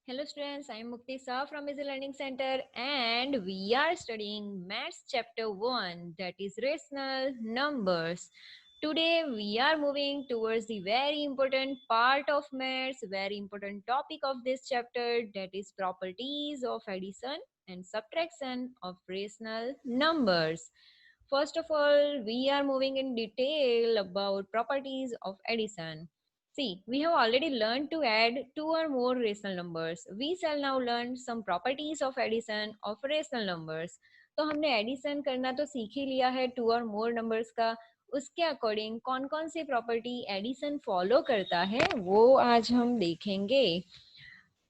Hello students, I am Mukti Shah from Easy Learning Center and we are studying Maths chapter 1, that is rational numbers. Today we are moving towards the very important part of Maths, very important topic of this chapter, that is properties of addition and subtraction of rational numbers. First of all, we are moving in detail about properties of addition. See, we have already learned to add two or more rational numbers. We shall now learn some properties of addition of rational numbers. तो हमने addition करना तो सीख ही लिया है to और मोर numbers का. उसके अकॉर्डिंग कौन कौन सी प्रॉपर्टी एडिशन फॉलो करता है वो आज हम देखेंगे.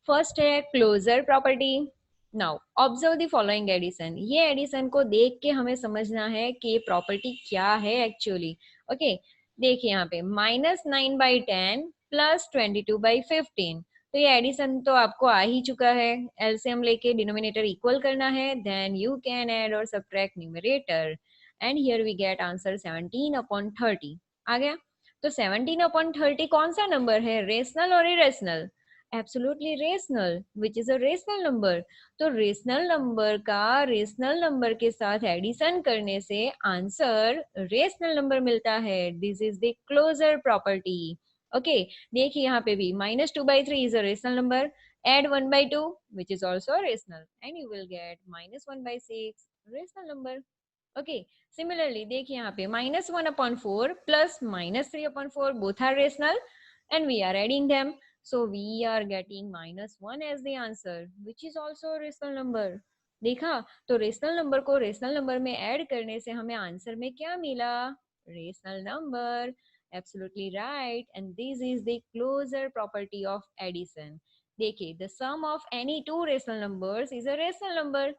फर्स्ट है closure property. Now observe the following addition. ये एडिशन को देख के हमें समझना है कि ये प्रॉपर्टी क्या है एक्चुअली. ओके, देखिए यहाँ पे -9/10 + 22/15. तो ये एडिशन तो आपको आ ही चुका है. एलसीएम लेके डिनोमिनेटर इक्वल करना है, देन यू कैन ऐड और subtract numerator and here we get answer 17/30. आ गया. तो 17/30 कौन सा नंबर है, रेशनल और irrational? Absolutely rational, which is a rational number. तो रेशनल नंबर का रेशनल नंबर के साथ एडिशन करने से आंसर रेशनल नंबर मिलता है. This is the closure property. Okay, देखिए यहाँ पे भी -2/3 is a rational number. Add 1/2 which is also rational and you will get -1/6 rational number. Okay, similarly देखिए यहाँ पे -1/4 plus -3/4 both are rational and we are adding them. So we are getting -1 as the answer, which is also a rational number. देखा, तो rational number को rational number में add करने से हमें आंसर में क्या मिला, rational number. Absolutely right. And this is the closure property of addition. देखिए, the sum of any two rational numbers is a rational number.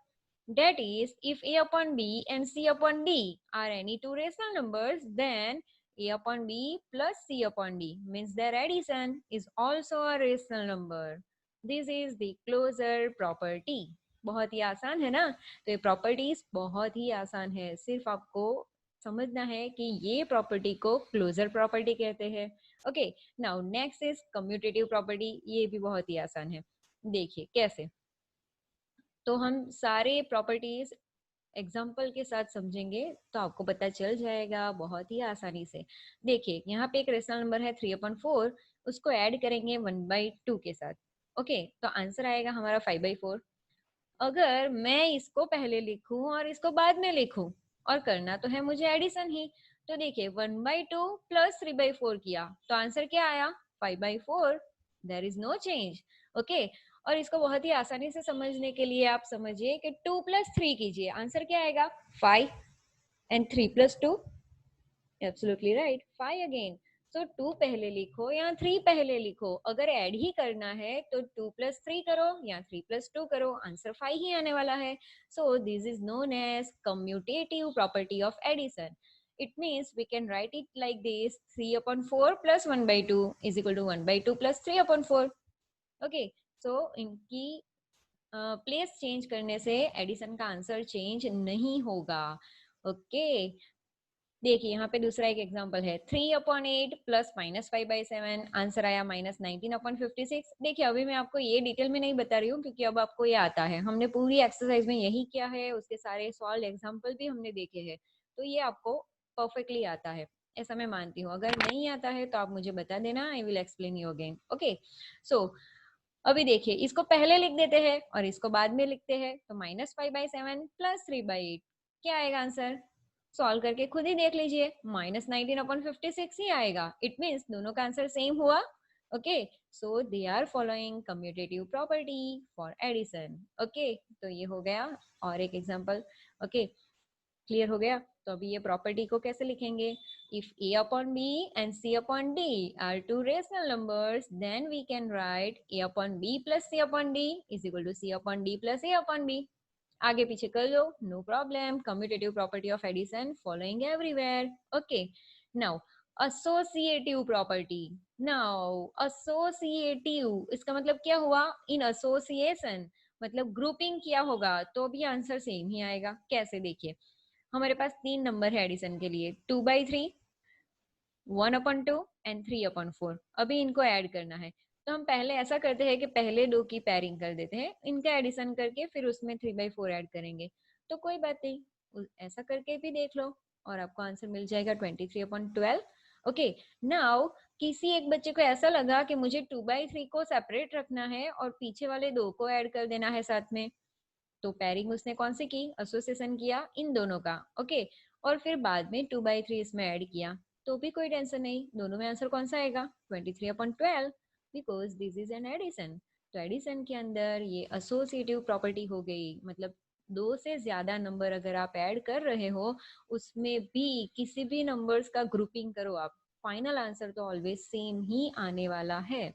That is, if a upon b and c upon d are any two rational numbers, then a upon b plus c upon d means their addition is also a rational number. This is the closure property. बहुत ही आसान है ना. तो ये properties बहुत ही आसान है, सिर्फ आपको समझना है कि ये प्रॉपर्टी को क्लोजर प्रॉपर्टी कहते हैं. Okay, now next is commutative property. ये भी बहुत ही आसान है. देखिए कैसे. तो हम सारे प्रॉपर्टीज एग्जाम्पल के साथ समझेंगे तो आपको पता चल जाएगा बहुत ही आसानी से. देखिए यहाँ पे एक रेशनल नंबर है 3/4, उसको ऐड करेंगे 1/2 के साथ. ओके, तो आंसर आएगा हमारा 5/4. अगर मैं इसको पहले लिखूं और इसको बाद में लिखूं, और करना तो है मुझे एडिशन ही, तो देखिए 1/2 प्लस 3/4 किया तो आंसर क्या आया, 5/4. There is no change. Okay, और इसको बहुत ही आसानी से समझने के लिए आप समझिए कि 2 + 3 कीजिए, आंसर क्या आएगा, 5. And 3 + 2, absolutely right, 5 again. So 2 पहले लिखो या 3 पहले लिखो, अगर ऐड ही करना है तो 2 + 3 करो या 3 + 2 करो, आंसर 5 ही आने वाला है. So this is known as commutative property of addition. It means we can write it like this: 3/4 plus 1/2 is equal to 1/2 plus 3/4. Okay, so इनकी प्लेस चेंज करने से एडिशन का आंसर चेंज नहीं होगा. ओके, देखिए यहाँ पे दूसरा एक एग्जांपल है 3/8 प्लस -5/7, आंसर आया -19/56. देखिए अभी मैं आपको ये डिटेल में नहीं बता रही हूँ क्योंकि अब आपको ये आता है, हमने पूरी एक्सरसाइज में यही किया है, उसके सारे सॉल्व एग्जांपल भी हमने देखे हैं, तो ये आपको परफेक्टली आता है ऐसा मैं मानती हूँ. अगर नहीं आता है तो आप मुझे बता देना, I will explain you again. Okay, so अभी देखिए इसको पहले लिख देते हैं और इसको बाद में लिखते हैं, तो -5/7 प्लस 3/8 क्या आएगा आंसर, सॉल्व करके खुद ही देख लीजिए, -19/56 ही आएगा. इट मीन्स दोनों का आंसर सेम हुआ. Okay, so they are following commutative property for addition. Okay, तो ये हो गया. और एक एग्जांपल. ओके, क्लियर हो गया. तो अभी ये प्रॉपर्टी को कैसे लिखेंगे, if a upon b and c upon d are two rational numbers, then we can write a upon b plus c upon d is equal to c upon d plus a upon b. आगे पीछे कर लो, no problem. Commutative property of addition following everywhere. Okay, now associative property. Now associative इसका मतलब क्या हुआ, in association मतलब grouping किया होगा तो भी आंसर सेम ही आएगा. कैसे, देखिए हमारे पास 3 नंबर है एडिशन के लिए, 2/3, 1/2 एंड 3/4. अभी इनको ऐड करना है तो हम पहले ऐसा करते हैं कि पहले दो की पेयरिंग कर देते हैं, इनका एडिशन करके फिर उसमें 3/4 ऐड करेंगे। तो कोई बात नहीं, ऐसा करके भी देख लो और आपको आंसर मिल जाएगा 23/12। ओके, नाउ किसी एक बच्चे को ऐसा लगा कि मुझे 2/3 को सेपरेट रखना है और पीछे वाले दो को ऐड कर देना है साथ में। तो पेयरिंग उसने कौन सी की, एसोसिएशन किया इन दोनों का। ओके, और फिर बाद में 2/3 इसमें ऐड किया, तो भी कोई टेंशन नहीं, दोनों में आंसर कौन सा आएगा, 23/12, because this is an addition. तो एडिशन के अंदर ये एसोसिएटिव प्रॉपर्टी हो गई, मतलब दो से ज्यादा नंबर अगर आप ऐड कर रहे हो, उसमें भी किसी भी नंबर्स का ग्रुपिंग करो आप, फाइनल आंसर तो ऑलवेज सेम ही आने वाला है।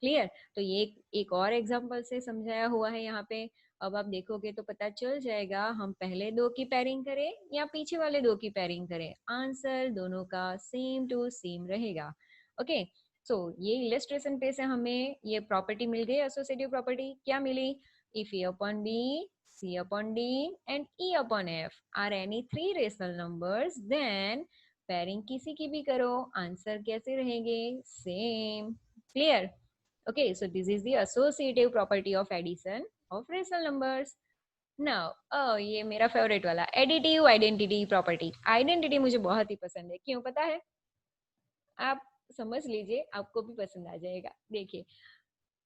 क्लियर? तो ये एक और एग्जांपल से समझाया हुआ है यहाँ पे। अब आप देखोगे तो पता चल जाएगा हम पहले दो की पेयरिंग करें या पीछे वाले दो की पेयरिंग करें, आंसर दोनों का सेम टू सेम रहेगा। ओके, सो ये इलस्ट्रेशन पे से हमें ये प्रॉपर्टी मिल गई, एसोसिएटिव प्रॉपर्टी। क्या मिली? If A upon B, C upon D and E upon F are any three rational numbers, then pairing किसी की भी करो, आंसर कैसे रहेंगे, same. Clear? Okay, so this is the associative property of addition of rational numbers. Now, ये मेरा favourite वाला additive identity property. Identity मुझे बहुत ही पसंद है, क्यों पता है? आप समझ लीजिए, आपको भी पसंद आ जाएगा। देखिए,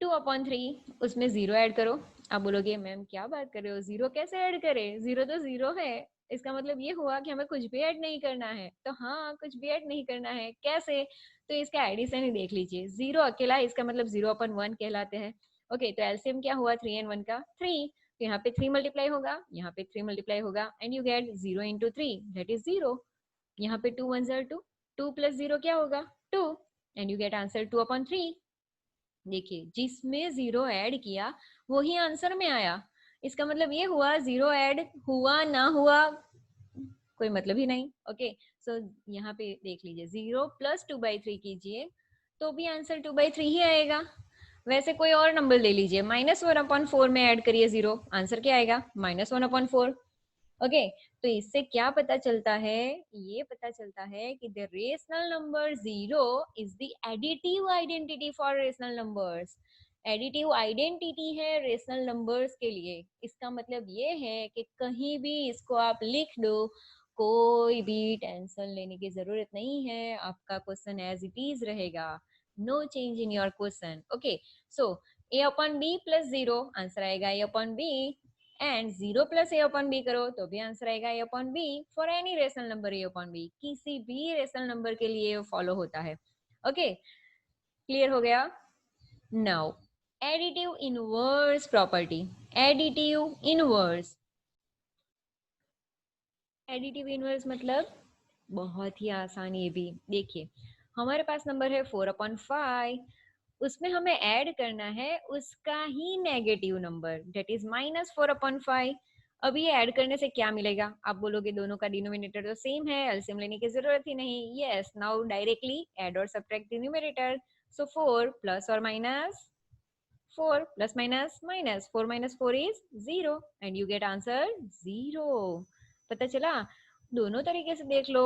2/3 उसमें जीरो ऐड करो। आप बोलोगे मैम क्या बात कर रहे हो, जीरो कैसे ऐड करें, जीरो तो जीरो है। इसका मतलब ये हुआ कि हमें कुछ भी ऐड नहीं करना है। तो हाँ, कुछ भी ऐड नहीं करना है, कैसे? तो इसका एडिशन ही देख लीजिए, जीरो अकेला इसका मतलब 0/1 कहलाते हैं। ओके, तो एलसीएम क्या हुआ 3 and 1 का 3, तो यहाँ पे 3 मल्टीप्लाई होगा, यहाँ पे 3 मल्टीप्लाई होगा, and you gate 0 into 3 that is 0। यहाँ पे 2 1 2, 2 प्लस 0 क्या होगा 2, एंड यू गेट आंसर 2/3। देखिए, जिसमें जीरो ऐड किया वही आंसर में आया। इसका मतलब ये हुआ जीरो ऐड हुआ ना हुआ कोई मतलब ही नहीं। ओके, सो यहाँ पे देख लीजिए, 0 + 2/3 कीजिए तो भी आंसर 2/3 ही आएगा। वैसे कोई और नंबर ले लीजिए, -1/4 में ऐड करिए जीरो, आंसर क्या आएगा -1/4। ओके, तो इससे क्या पता चलता है, ये पता चलता है कि the rational number zero is the additive identity for rational numbers. Additive identity है रेशनल नंबर्स के लिए। इसका मतलब ये है कि कहीं भी इसको आप लिख दो, कोई भी टेंशन लेने की जरूरत नहीं है, आपका क्वेश्चन एज इट इज रहेगा, no change in your question. Okay, so a/b + 0 answer आएगा a/b, एंड 0 + a/b करो तो भी आंसर आएगा a/b for any rational number a/b, किसी भी रेशनल नंबर के लिए फॉलो होता है। ओके, क्लियर हो गया? Now additive inverse property. Additive inverse, additive inverse मतलब बहुत ही आसान। ये भी देखिए, हमारे पास नंबर है 4/5, उसमें हमें ऐड करना है उसका ही नेगेटिव नंबर, दैट इज -4/5। अब ये ऐड करने से क्या मिलेगा? आप बोलोगे दोनों का डिनोमिनेटर तो सेम है, एलसीएम लेने की जरूरत ही नहीं। यस, नाउ डायरेक्टली ऐड और subtract the numerator. So 4 plus और minus 4 plus minus minus 4 - 4 is 0 and you get answer 0। पता चला? दोनों तरीके से देख लो।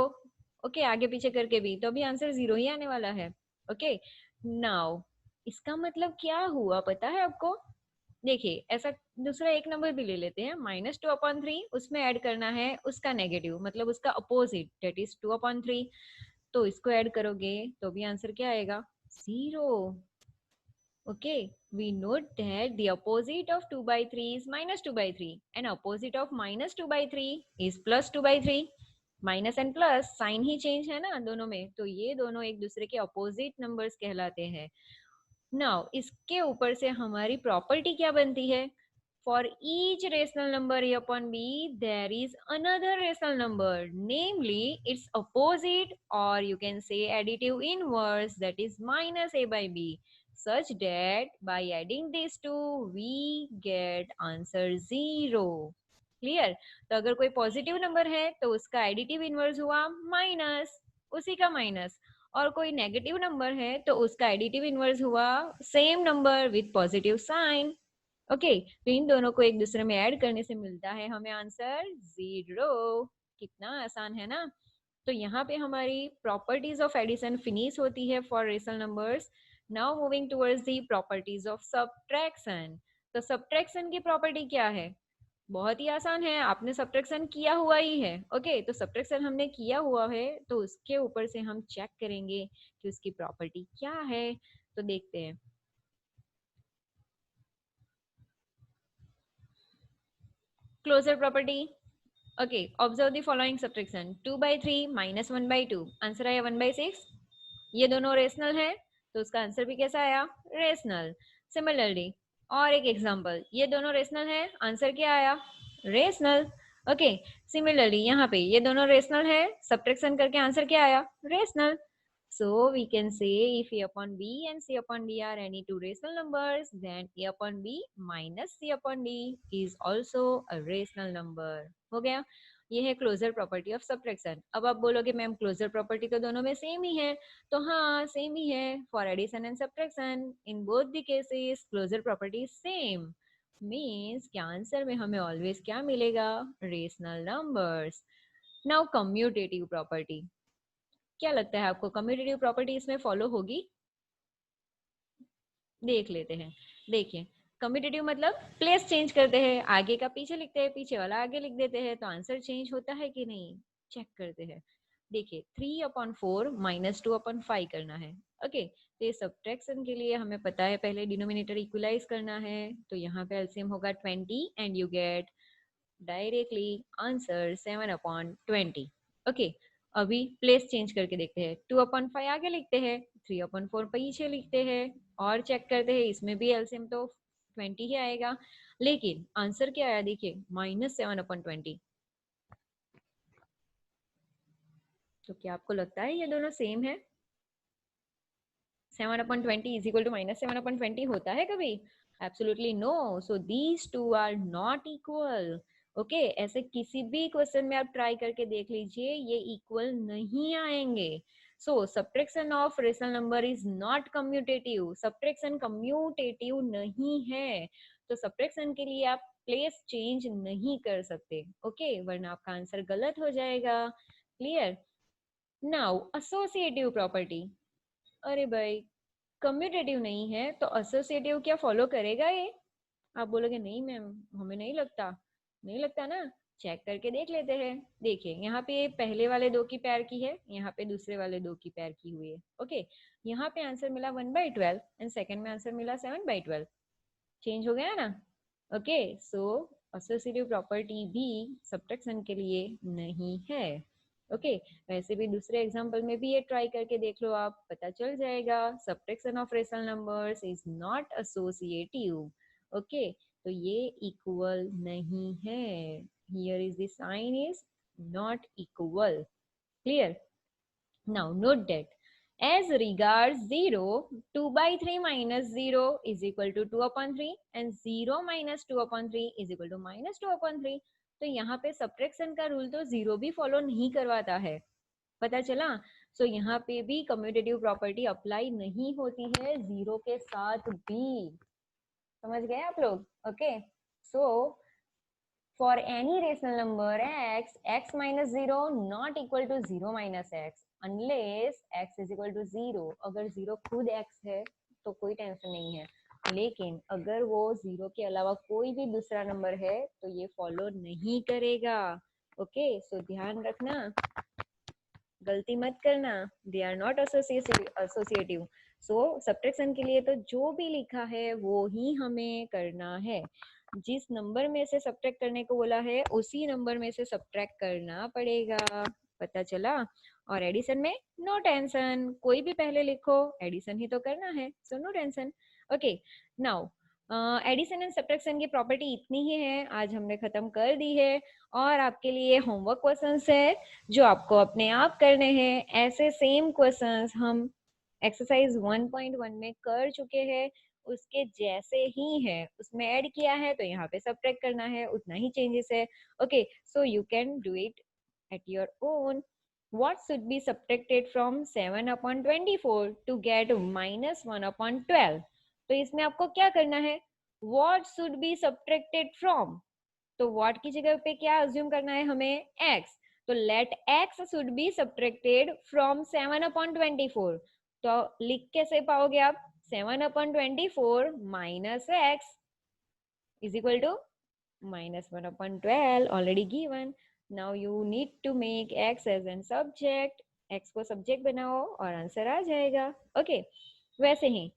ओके, आगे पीछे करके भी तो भी आंसर 0 ही आने वाला है। ओके, नाउ इसका मतलब क्या हुआ पता है आपको? देखिए, ऐसा दूसरा एक नंबर भी ले लेते हैं, -2/3, उसमें ऐड करना है उसका नेगेटिव, मतलब उसका अपोजिट, दैट इज 2/3। तो इसको ऐड करोगे तो भी आंसर क्या आएगा 0। Okay, we note that the opposite of 2/3 is -2/3 and opposite of -2/3 is +2/3। Minus and plus sign he change है ना दोनों में, तो ये दोनों एक दूसरे के अपोजिट नंबर्स कहलाते हैं। नाउ इसके ऊपर से हमारी प्रॉपर्टी क्या बनती है? For each rational number a/b there is another rational number, namely its opposite, or you can say additive inverse, that is -a/b, such that by adding these two we get answer 0। Clear? तो अगर कोई positive number है तो उसका additive inverse हुआ minus, उसी का minus, और कोई नेगेटिव नंबर है तो उसका एडिटिव इनवर्स हुआ same number with positive sign. Okay, तो इन दोनों को एक दूसरे में ऐड करने से मिलता है हमें आंसर 0। कितना आसान है ना? तो यहाँ पे हमारी प्रॉपर्टीज ऑफ एडिशन फिनिश होती है for rational numbers. Now moving towards the properties of subtraction. तो सब्ट्रैक्शन की प्रॉपर्टी क्या है? बहुत ही आसान है, आपने सब्ट्रैक्शन किया हुआ ही है। ओके, तो सब्ट्रैक्शन हमने किया हुआ है तो उसके ऊपर से हम चेक करेंगे कि उसकी प्रॉपर्टी क्या है। तो देखते हैं। Closure property. Okay, observe the following subtraction. 2/3 minus 1/2, answer आया 1/6। ये दोनों रेशनल है तो उसका आंसर भी कैसा आया? रेशनल। सिमिलरली और एक एग्जांपल, ये दोनों रेशनल है, आंसर क्या आया? रेशनल। ओके, सिमिलरली यहाँ पे ये दोनों रेशनल है, सब्ट्रैक्शन करके आंसर क्या आया? Rational. So we can say if A upon B and C upon D are any two rational numbers, then A upon B minus C upon D is also a rational number. हो गया? ये है closure property of subtraction. अब आप बोलोगे ma'am closure property तो दोनों में सेम ही है। तो हाँ, सेम ही है for addition and subtraction. In both the cases closure property is same. Means कि आंसर में हमें ऑलवेज क्या मिलेगा? Rational numbers. Now commutative property. क्या लगता है आपको कम्यूटेटिव प्रॉपर्टी इसमें फॉलो होगी? देख लेते हैं। देखिए, कम्यूटेटिव मतलब प्लेस चेंज करते हैं, आगे का पीछे लिखते हैं, पीछे वाला आगे लिख देते हैं, तो आंसर चेंज होता है कि नहीं, चेक करते हैं। देखिए, 3/4 माइनस 2/5 करना है। ओके, तो ये सब्ट्रैक्शन के लिए हमें पता है पहले डिनोमिनेटर इक्वलाइज करना है। तो यहाँ पे एलसीएम होगा 20 and you get directly answer 7/20। Okay, अभी प्लेस चेंज करके देखते हैं। 2/5 आगे लिखते हैं, 3/4 पीछे लिखते हैं और चेक करते हैं, इसमें भी एलसीएम तो 20 ही आएगा। लेकिन आंसर क्या आया? देखिए, -7/20। तो क्या आपको लगता है ये दोनों सेम है? 7/20 इज इक्वल टू -7/20 होता है कभी? Absolutely no. So these two are not equal. Okay, ऐसे किसी भी क्वेश्चन में आप ट्राई करके देख लीजिए, ये इक्वल नहीं आएंगे। So subtraction of rational number is not commutative. Subtraction commutative नहीं है। तो सब्ट्रैक्शन के लिए आप प्लेस चेंज नहीं कर सकते। ओके, वरना आपका आंसर गलत हो जाएगा। क्लियर? Now associative property. अरे भाई, कम्यूटेटिव नहीं है तो एसोसिएटिव क्या फॉलो करेगा ये? आप बोलोगे नहीं मैम, हमें नहीं लगता। नहीं लगता ना? चेक करके देख लेते हैं। देखिए, यहाँ पे पहले वाले दो की पैर की है, यहाँ पे दूसरे वाले दो की पैर की हुई है। ओके, यहाँ पे आंसर मिला 1/12 एंड सेकंड में आंसर मिला 7/12। चेंज हो गया ना? ओके, सो एसोसिएटिव प्रॉपर्टी भी सब्ट्रैक्शन के लिए नहीं है। ओके, वैसे भी दूसरे एग्जांपल में भी ये ट्राई करके देख लो, आप पता चल जाएगा। Subtraction of rational numbers is not associative. Okay, तो ये इक्वल नहीं है। Here is the sign is not equal. Clear? Now note that as regards 0, 2/3 minus 0 is equal to 2/3 and 0 minus 2/3 is equal to -2/3। तो यहाँ पे subtraction का rule तो zero भी फॉलो नहीं करवाता है, पता चला? सो यहाँ पे भी कम्यूटेटिव प्रॉपर्टी अप्लाई नहीं होती है जीरो के साथ भी। समझ गए आप लोग? Okay, so for any rational number x minus 0 not equal to 0 minus x unless x is equal to 0। अगर 0 खुद x है तो कोई टेंशन नहीं है, लेकिन अगर वो 0 के अलावा कोई भी दूसरा नंबर है तो ये फॉलो नहीं करेगा। ओके, सो ध्यान रखना, गलती मत करना। They are not associative. So subtraction के लिए तो जो भी लिखा है वो ही हमें करना है। जिस नंबर में से सब्ट्रैक्ट करने को बोला है उसी नंबर में से सब्ट्रैक्ट करना पड़ेगा। पता चला? और एडिशन में नो टेंशन, कोई भी पहले लिखो, एडिशन ही तो करना है, so no tension. Okay, now addition and subtraction की प्रॉपर्टी इतनी ही है, आज हमने खत्म कर दी है। और आपके लिए होमवर्क क्वेश्चंस है जो आपको अपने आप करने हैं। ऐसे सेम क्वेश्चंस हम एक्सरसाइज 1.1 में कर चुके हैं, उसके जैसे ही है, उसमें ऐड किया है तो यहाँ पे सब्ट्रैक्ट करना है, उतना ही चेंजेस है। Okay, so you can do it at your own. What should be subtracted from 7/24 to get -1/12? तो इसमें आपको क्या करना है? What should be subtracted from? तो what की जगह पे क्या अज्यूम करना है हमें? x। तो let x should be subtracted from 7/24। तो लिख कैसे पाओगे आप? 7/24 minus x is equal to -1/12 already given. Now you need to make x as an subject. x को सब्जेक्ट बनाओ और आंसर आ जाएगा. ओके वैसे ही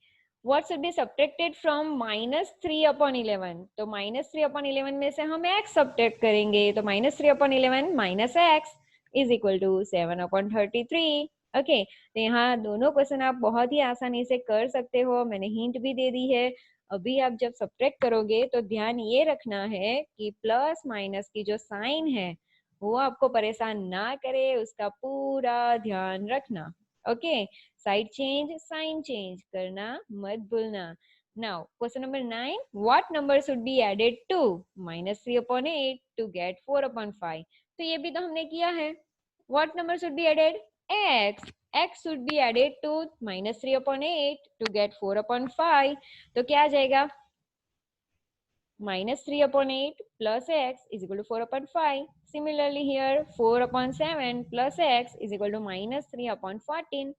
what should be subtracted from -3/11. तो -3/11 में से हम x सब्ट्रैक्ट करेंगे. तो -3/11 minus x is equal to 7/33. Okay तो यहाँ दोनों क्वेश्चन आप बहुत ही आसानी से कर सकते हो. मैंने हिंट भी दे दी है. अभी आप जब सब्ट्रैक्ट करोगे तो ध्यान ये रखना है कि प्लस माइनस की जो साइन है वो आपको परेशान ना करे, उसका पूरा ध्यान रखना. Okay side change sign change करना मत भूलना. Now question number 9, what number should be added to -3/8 to get 4/5. तो ये भी तो हमने किया है. What number should be added? x should be added to -3/8 to get 4/5. तो क्या आ जाएगा? -3/8 plus x is equal to 4/5. Similarly here 4/7 plus x is equal to -3/14.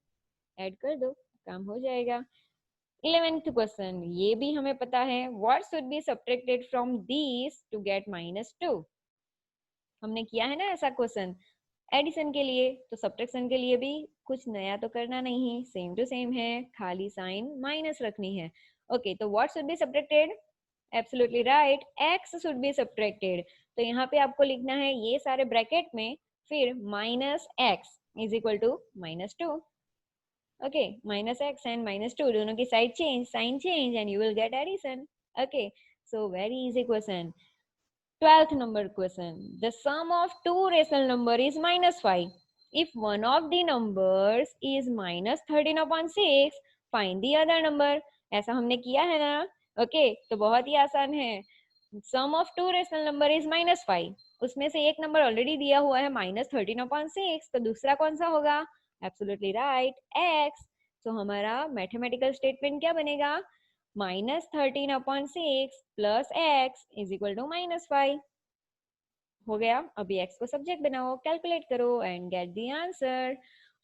Add कर दो, काम हो जाएगा. 11th क्वेश्चन ये भी हमें पता है. what should be subtracted from these to get -2. हमने किया है ना ऐसा क्वेश्चन एडिशन के लिए. तो सब्ट्रैक्शन के लिए भी कुछ नया तो करना नहीं है, सेम टू सेम है, खाली साइन माइनस रखनी है. ओके तो what should be subtracted? Absolutely right, x should be subtracted. तो यहाँ पे आपको लिखना है ये सारे ब्रैकेट में, फिर -x is equal to -2. Okay -x and -2 दोनों की side change sign change and you will get addition. Okay so very easy question. 12th number question. The sum of two rational number is -5. If one of the numbers is -13/6, find the other number. ऐसा हमने किया है ना. Okay तो बहुत ही आसान है. Sum of two rational number is -5. उसमें से एक नंबर ऑलरेडी दिया हुआ है -13/6. तो दूसरा कौन सा होगा? Absolutely right, x. तो हमारा मैथमेटिकल स्टेटमेंट क्या बनेगा? -13/6 plus x is equal to -5. हो गया. अभी x को सब्जेक्ट बनाओ, कैलकुलेट करो and get the answer.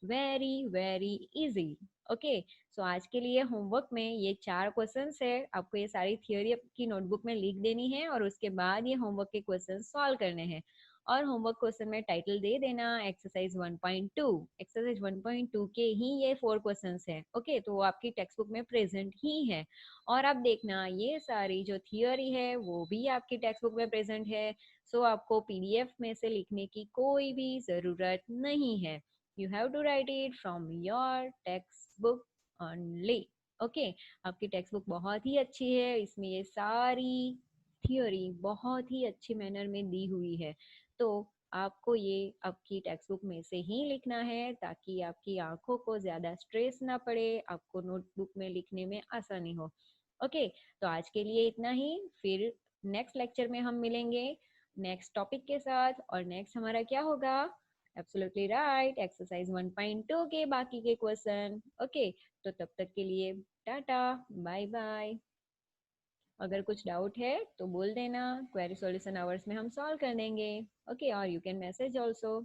Very very easy. Okay so आज के लिए होमवर्क में ये 4 क्वेश्चंस है. आपको ये सारी थियोरी की नोटबुक में लिख देनी है और उसके बाद ये होमवर्क के क्वेश्चन सॉल्व करने हैं. और होमवर्क क्वेश्चन में टाइटल दे देना एक्सरसाइज 1.2. एक्सरसाइज 1.2 के ही ये 4 क्वेश्चंस है. ओके तो वो आपकी टेक्स्ट बुक में प्रेजेंट ही है. और आप देखना ये सारी जो थियोरी है वो भी आपकी टेक्स्ट बुक में प्रेजेंट है. सो आपको पीडीएफ में से लिखने की कोई भी जरूरत नहीं है. You have to write it from your text book only. Okay आपकी टेक्स्ट बुक बहुत ही अच्छी है. इसमें ये सारी थियोरी बहुत ही अच्छी मैनर में दी हुई है. तो आपको ये आपकी टेक्स्ट बुक में से ही लिखना है ताकि आपकी आंखों को ज्यादा स्ट्रेस ना पड़े, आपको नोटबुक में लिखने में आसानी हो. ओके तो आज के लिए इतना ही. फिर नेक्स्ट लेक्चर में हम मिलेंगे नेक्स्ट टॉपिक के साथ. और नेक्स्ट हमारा क्या होगा? एब्सोल्युटली राइट, एक्सरसाइज 1.2 के बाकी के क्वेश्चन. ओके तो तब तक के लिए टाटा बाय बाय. अगर कुछ डाउट है तो बोल देना, क्वेरी सॉल्यूशन आवर्स में हम सॉल्व कर देंगे. ओके और यू कैन मैसेज ऑल्सो.